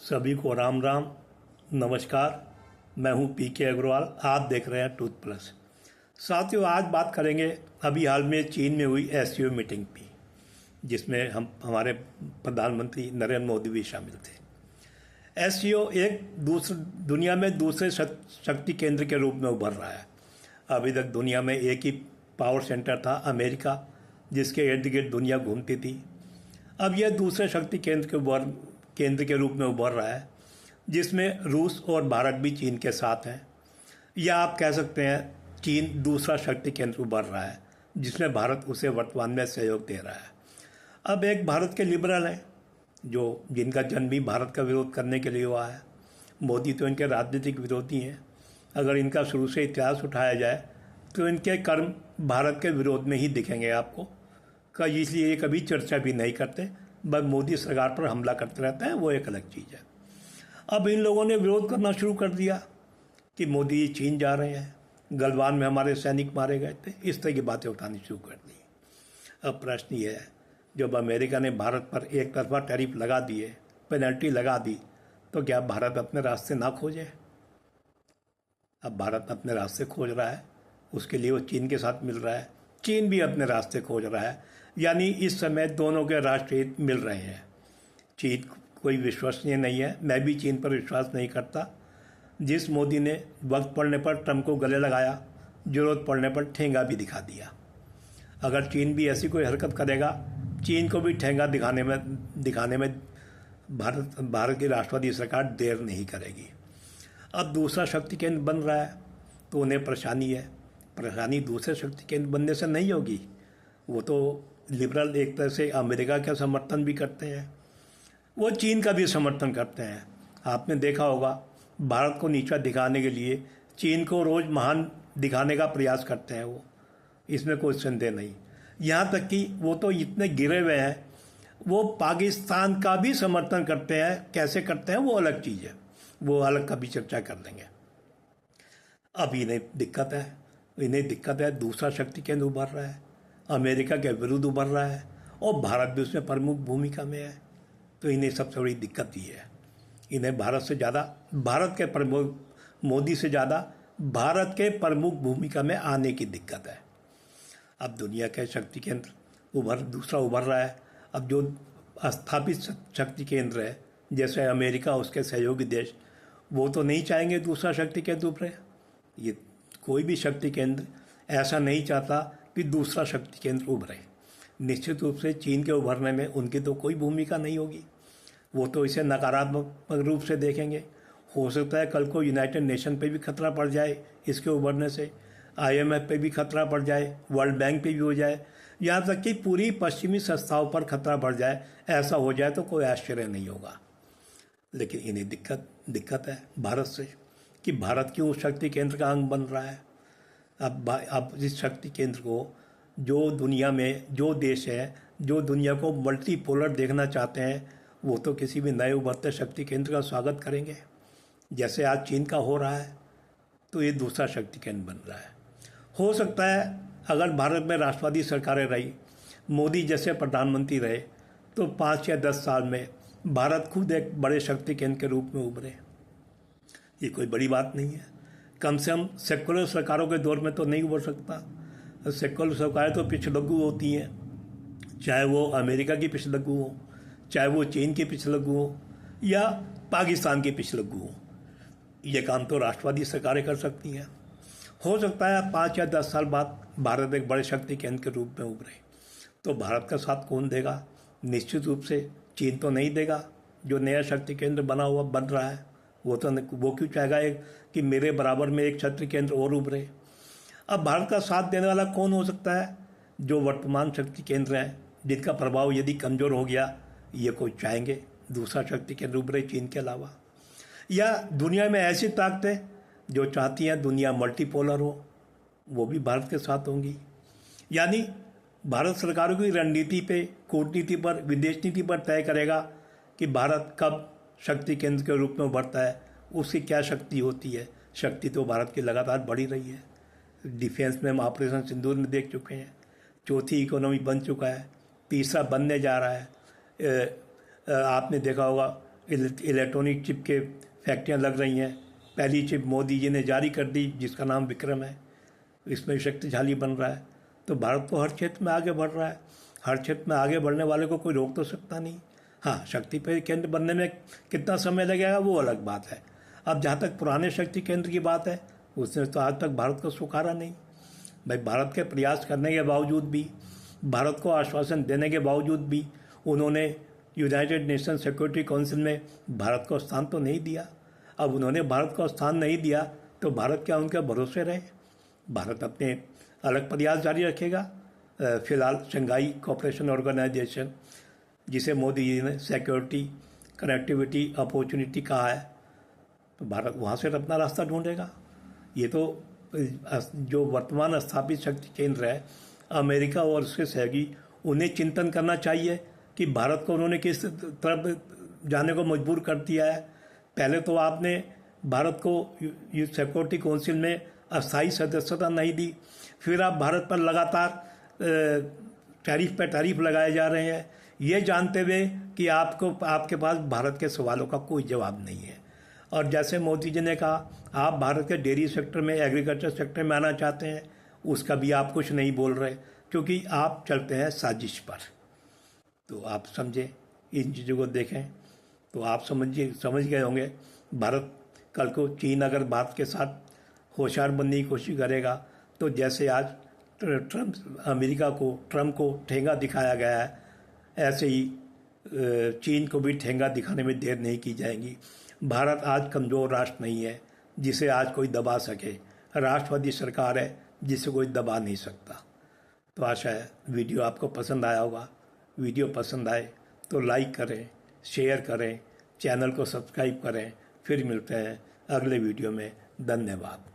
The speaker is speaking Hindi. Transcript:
सभी को राम राम, नमस्कार। मैं हूं पीके अग्रवाल। आप देख रहे हैं टूथ प्लस। साथियों, आज बात करेंगे अभी हाल में चीन में हुई एससीओ मीटिंग की, जिसमें हमारे प्रधानमंत्री नरेंद्र मोदी भी शामिल थे। एससीओ एक दुनिया में दूसरे शक्ति केंद्र के रूप में उभर रहा है। अभी तक दुनिया में एक ही पावर सेंटर था, अमेरिका, जिसके इर्द गिर्द दुनिया घूमती थी। अब यह दूसरे शक्ति केंद्र के रूप में उभर रहा है, जिसमें रूस और भारत भी चीन के साथ हैं। या आप कह सकते हैं चीन दूसरा शक्ति केंद्र उभर रहा है, जिसमें भारत उसे वर्तमान में सहयोग दे रहा है। अब एक भारत के लिबरल हैं जिनका जन्म भी भारत का विरोध करने के लिए हुआ है। मोदी तो इनके राजनीतिक विरोधी हैं। अगर इनका शुरू से इतिहास उठाया जाए तो इनके कर्म भारत के विरोध में ही दिखेंगे आपको। इसलिए ये कभी चर्चा भी नहीं करते, बस मोदी सरकार पर हमला करते रहते हैं, वो एक अलग चीज़ है। अब इन लोगों ने विरोध करना शुरू कर दिया कि मोदी चीन जा रहे हैं, गलवान में हमारे सैनिक मारे गए थे, इस तरह की बातें उठानी शुरू कर दी। अब प्रश्न ये है, जब अमेरिका ने भारत पर एक तरफा टैरिफ लगा दिए, पेनल्टी लगा दी, तो क्या भारत अपने रास्ते ना खोजे? अब भारत अपने रास्ते खोज रहा है, उसके लिए वो चीन के साथ मिल रहा है, चीन भी अपने रास्ते खोज रहा है। यानी इस समय दोनों के राष्ट्र हित मिल रहे हैं। चीन कोई विश्वसनीय नहीं है, मैं भी चीन पर विश्वास नहीं करता। जिस मोदी ने वक्त पड़ने पर ट्रंप को गले लगाया, जरूरत पड़ने पर ठेंगा भी दिखा दिया। अगर चीन भी ऐसी कोई हरकत करेगा, चीन को भी ठेंगा दिखाने में भारत की राष्ट्रवादी सरकार देर नहीं करेगी। अब दूसरा शक्ति केंद्र बन रहा है तो उन्हें परेशानी है। परेशानी दूसरे शक्ति केंद्र बनने से नहीं होगी। वो तो लिबरल एक तरह से अमेरिका का समर्थन भी करते हैं, वो चीन का भी समर्थन करते हैं। आपने देखा होगा, भारत को नीचा दिखाने के लिए चीन को रोज़ महान दिखाने का प्रयास करते हैं वो, इसमें कोई संदेह नहीं। यहाँ तक कि वो तो इतने गिरे हुए हैं, वो पाकिस्तान का भी समर्थन करते हैं। कैसे करते हैं वो अलग चीज़ है, वो अलग कभी चर्चा कर लेंगे। अब इन्हें दिक्कत है दूसरा शक्ति केंद्र उभर रहा है, अमेरिका के विरुद्ध उभर रहा है और भारत भी उसमें प्रमुख भूमिका में है। तो इन्हें सबसे बड़ी दिक्कत ये है, इन्हें भारत के प्रमुख मोदी से ज़्यादा भारत के प्रमुख भूमिका में आने की दिक्कत है। अब दुनिया के शक्ति केंद्र दूसरा उभर रहा है। अब जो स्थापित शक्ति केंद्र है, जैसे अमेरिका, उसके सहयोगी देश, वो तो नहीं चाहेंगे दूसरा शक्ति केंद्र उभरे। ये कोई भी शक्ति केंद्र ऐसा नहीं चाहता कि दूसरा शक्ति केंद्र उभरे। निश्चित रूप से चीन के उभरने में उनकी तो कोई भूमिका नहीं होगी, वो तो इसे नकारात्मक रूप से देखेंगे। हो सकता है कल को यूनाइटेड नेशन पे भी खतरा पड़ जाए इसके उभरने से, IMF पे भी खतरा पड़ जाए, वर्ल्ड बैंक पे भी हो जाए, यहाँ तक कि पूरी पश्चिमी संस्थाओं पर खतरा पड़ जाए। ऐसा हो जाए तो कोई आश्चर्य नहीं होगा। लेकिन इन्हें दिक्कत है भारत से कि भारत क्यों शक्ति केंद्र का अंग बन रहा है। अब इस शक्ति केंद्र को जो दुनिया में जो देश है, जो दुनिया को मल्टीपोलर देखना चाहते हैं, वो तो किसी भी नए उभरते शक्ति केंद्र का स्वागत करेंगे। जैसे आज चीन का हो रहा है, तो ये दूसरा शक्ति केंद्र बन रहा है। हो सकता है अगर भारत में राष्ट्रवादी सरकारें रही, मोदी जैसे प्रधानमंत्री रहे, तो 5 या 10 साल में भारत खुद एक बड़े शक्ति केंद्र के रूप में उभरे। ये कोई बड़ी बात नहीं है। कम से कम सेकुलर सरकारों के दौर में तो नहीं उभर सकता। सेकुलर सरकारें तो पिछलग्गू होती हैं, चाहे वो अमेरिका की पिछलग्गू हो, चाहे वो चीन की पिछलग्गू हो, या पाकिस्तान की पिछलग्गू हो। ये काम तो राष्ट्रवादी सरकारें कर सकती हैं। हो सकता है 5 या 10 साल बाद भारत एक बड़े शक्ति केंद्र के रूप में उभरे, तो भारत का साथ कौन देगा? निश्चित रूप से चीन तो नहीं देगा। जो नया शक्ति केंद्र बन रहा है, वो क्यों चाहेगा कि मेरे बराबर में एक शक्ति केंद्र और उभरे। अब भारत का साथ देने वाला कौन हो सकता है? जो वर्तमान शक्ति केंद्र हैं, जिनका प्रभाव यदि कमज़ोर हो गया, ये कोई चाहेंगे दूसरा शक्ति केंद्र उभरे चीन के अलावा? या दुनिया में ऐसी ताकतें जो चाहती हैं दुनिया मल्टीपोलर हो, वो भी भारत के साथ होंगी। यानी भारत सरकारों की रणनीति पे, कूटनीति पर, विदेश नीति पर तय करेगा कि भारत कब शक्ति केंद्र के रूप में उभरता है, उसकी क्या शक्ति होती है। शक्ति तो भारत की लगातार बढ़ी रही है। डिफेंस में हम ऑपरेशन सिंदूर में देख चुके हैं, चौथी इकोनॉमी बन चुका है, तीसरा बनने जा रहा है। आपने देखा होगा इलेक्ट्रॉनिक चिप के फैक्ट्रियाँ लग रही हैं। पहली चिप मोदी जी ने जारी कर दी जिसका नाम विक्रम है, इसमें शक्तिशाली बन रहा है। तो भारत तो हर क्षेत्र में आगे बढ़ रहा है। हर क्षेत्र में आगे बढ़ने वाले को कोई रोक तो सकता नहीं। हाँ, शक्ति केंद्र बनने में कितना समय लगेगा वो अलग बात है। अब जहाँ तक पुराने शक्ति केंद्र की बात है, उसने तो आज तक भारत को स्वीकारा नहीं। भाई, भारत के प्रयास करने के बावजूद भी, भारत को आश्वासन देने के बावजूद भी उन्होंने यूनाइटेड नेशन सिक्योरिटी काउंसिल में भारत को स्थान तो नहीं दिया। अब उन्होंने भारत को स्थान नहीं दिया तो भारत क्या उनके भरोसे रहे? भारत अपने अलग प्रयास जारी रखेगा। फिलहाल शंघाई कोऑपरेशन ऑर्गेनाइजेशन, जिसे मोदी जी ने सिक्योरिटी कनेक्टिविटी अपॉर्चुनिटी कहा है, तो भारत वहाँ से अपना रास्ता ढूंढेगा। ये तो जो वर्तमान स्थापित शक्ति केंद्र है, अमेरिका और उसके सहयोगी, उन्हें चिंतन करना चाहिए कि भारत को उन्होंने किस तरफ जाने को मजबूर कर दिया है। पहले तो आपने भारत को सिक्योरिटी काउंसिल में अस्थायी सदस्यता नहीं दी, फिर आप भारत पर लगातार टैरिफ पर टैरिफ लगाए जा रहे हैं, ये जानते हुए कि आपके पास भारत के सवालों का कोई जवाब नहीं है। और जैसे मोदी जी ने कहा, आप भारत के डेयरी सेक्टर में, एग्रीकल्चर सेक्टर में आना चाहते हैं, उसका भी आप कुछ नहीं बोल रहे, क्योंकि आप चलते हैं साजिश पर। तो आप समझें, इन चीज़ों को देखें तो आप समझ गए होंगे। भारत कल को, चीन अगर भारत के साथ होशियार बनने की कोशिश करेगा तो जैसे आज ट्रम्प को ठेंगा दिखाया गया है, ऐसे ही चीन को भी ठेंगा दिखाने में देर नहीं की जाएगी। भारत आज कमज़ोर राष्ट्र नहीं है जिसे आज कोई दबा सके। राष्ट्रवादी सरकार है जिसे कोई दबा नहीं सकता। तो आशा है वीडियो आपको पसंद आया होगा। वीडियो पसंद आए तो लाइक करें, शेयर करें, चैनल को सब्सक्राइब करें। फिर मिलते हैं अगले वीडियो में। धन्यवाद।